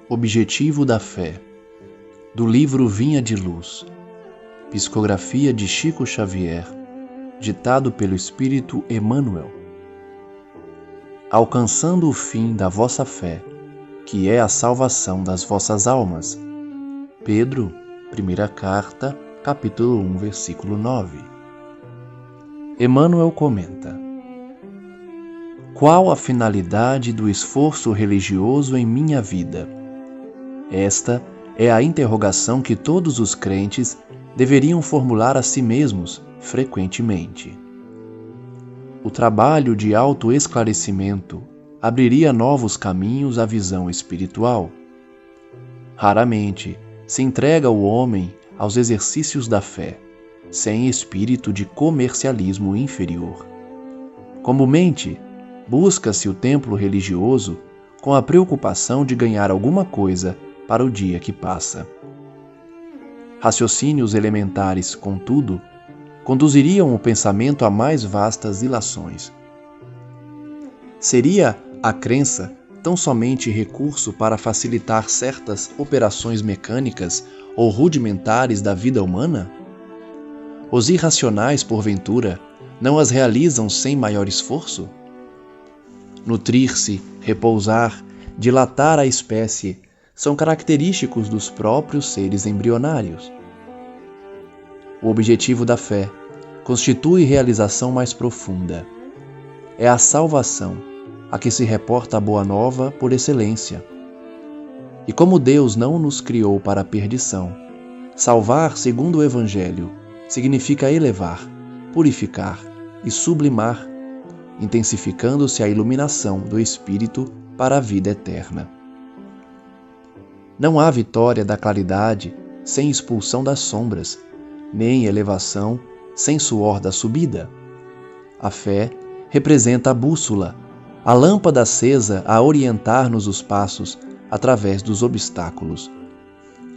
Objetivo da Fé, do livro Vinha de Luz, psicografia de Chico Xavier, ditado pelo Espírito Emmanuel. Alcançando o fim da vossa fé, que é a salvação das vossas almas. Pedro, primeira carta, capítulo 1, versículo 9. Emmanuel comenta: qual a finalidade do esforço religioso em minha vida? Esta é a interrogação que todos os crentes deveriam formular a si mesmos frequentemente. O trabalho de autoesclarecimento abriria novos caminhos à visão espiritual. Raramente se entrega o homem aos exercícios da fé, sem espírito de comercialismo inferior. Comumente, busca-se o templo religioso com a preocupação de ganhar alguma coisa para o dia que passa. Raciocínios elementares, contudo, conduziriam o pensamento a mais vastas ilações. Seria a crença tão somente recurso para facilitar certas operações mecânicas ou rudimentares da vida humana? Os irracionais, porventura, não as realizam sem maior esforço? Nutrir-se, repousar, dilatar a espécie são característicos dos próprios seres embrionários. O objetivo da fé constitui realização mais profunda. É a salvação a que se reporta a boa nova por excelência. E como Deus não nos criou para a perdição, salvar, segundo o Evangelho, significa elevar, purificar e sublimar, intensificando-se a iluminação do Espírito para a vida eterna. Não há vitória da claridade sem expulsão das sombras, nem elevação sem suor da subida. A fé representa a bússola, a lâmpada acesa a orientar-nos os passos através dos obstáculos.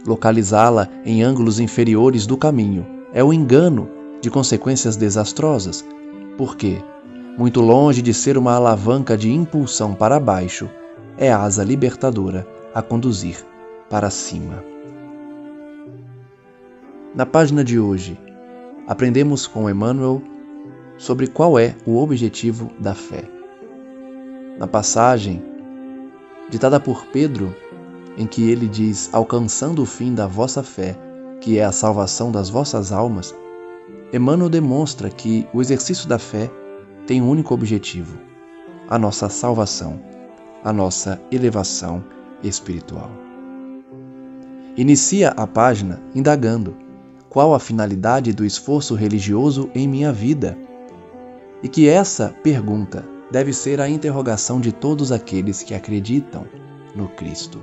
Localizá-la em ângulos inferiores do caminho é o engano de consequências desastrosas, porque, muito longe de ser uma alavanca de impulsão para baixo, é a asa libertadora a conduzir para cima. Na página de hoje, aprendemos com Emmanuel sobre qual é o objetivo da fé. Na passagem ditada por Pedro, em que ele diz: alcançando o fim da vossa fé, que é a salvação das vossas almas, Emmanuel demonstra que o exercício da fé tem um único objetivo: a nossa salvação, a nossa elevação espiritual. Inicia a página indagando qual a finalidade do esforço religioso em minha vida, e que essa pergunta deve ser a interrogação de todos aqueles que acreditam no Cristo.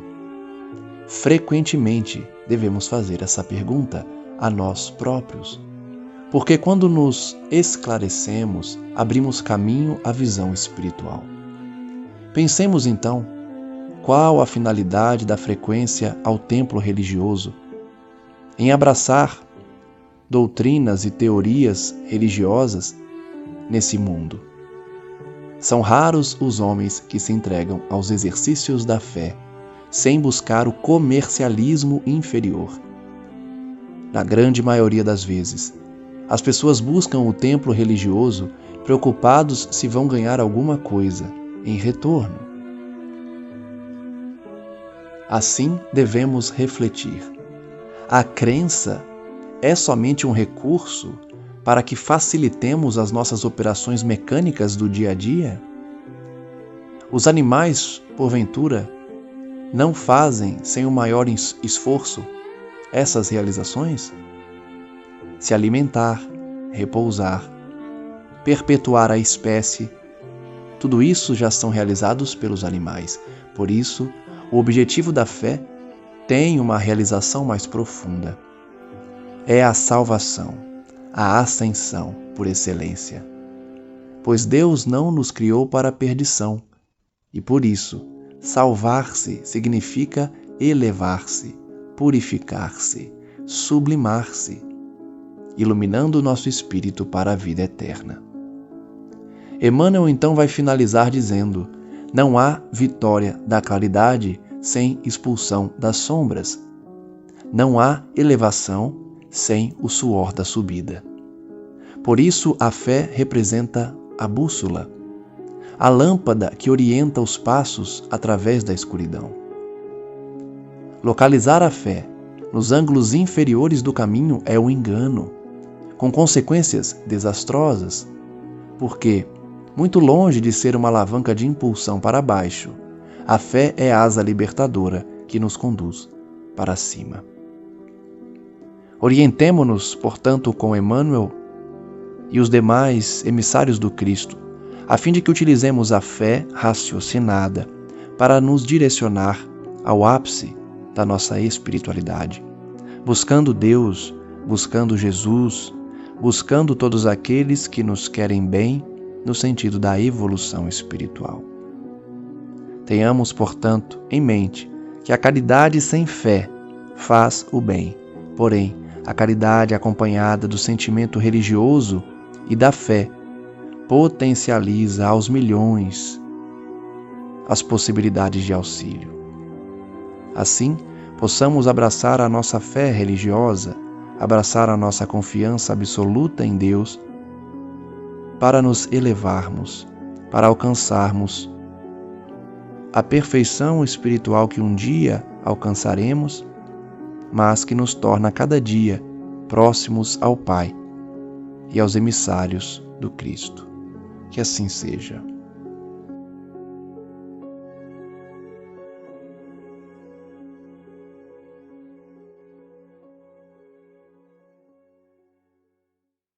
Frequentemente devemos fazer essa pergunta a nós próprios, porque quando nos esclarecemos, abrimos caminho à visão espiritual. Pensemos então, qual a finalidade da frequência ao templo religioso? Em abraçar doutrinas e teorias religiosas nesse mundo. São raros os homens que se entregam aos exercícios da fé sem buscar o comercialismo inferior. Na grande maioria das vezes, as pessoas buscam o templo religioso preocupados se vão ganhar alguma coisa em retorno. Assim devemos refletir. A crença é somente um recurso para que facilitemos as nossas operações mecânicas do dia a dia? Os animais, porventura, não fazem sem o maior esforço essas realizações? Se alimentar, repousar, perpetuar a espécie, tudo isso já são realizados pelos animais. Por isso, o objetivo da fé tem uma realização mais profunda. É a salvação, a ascensão por excelência. Pois Deus não nos criou para a perdição, e por isso, salvar-se significa elevar-se, purificar-se, sublimar-se, iluminando o nosso espírito para a vida eterna. Emmanuel então vai finalizar dizendo: não há vitória da claridade sem expulsão das sombras. Não há elevação sem o suor da subida. Por isso, a fé representa a bússola, a lâmpada que orienta os passos através da escuridão. Localizar a fé nos ângulos inferiores do caminho é um engano, com consequências desastrosas, porque, muito longe de ser uma alavanca de impulsão para baixo, a fé é a asa libertadora que nos conduz para cima. Orientemo-nos, portanto, com Emmanuel e os demais emissários do Cristo, a fim de que utilizemos a fé raciocinada para nos direcionar ao ápice da nossa espiritualidade, buscando Deus, buscando Jesus, buscando todos aqueles que nos querem bem no sentido da evolução espiritual. Tenhamos, portanto, em mente que a caridade sem fé faz o bem, porém, a caridade acompanhada do sentimento religioso e da fé potencializa aos milhões as possibilidades de auxílio. Assim, possamos abraçar a nossa fé religiosa, abraçar a nossa confiança absoluta em Deus, para nos elevarmos, para alcançarmos a perfeição espiritual que um dia alcançaremos, mas que nos torna cada dia próximos ao Pai e aos emissários do Cristo. Que assim seja.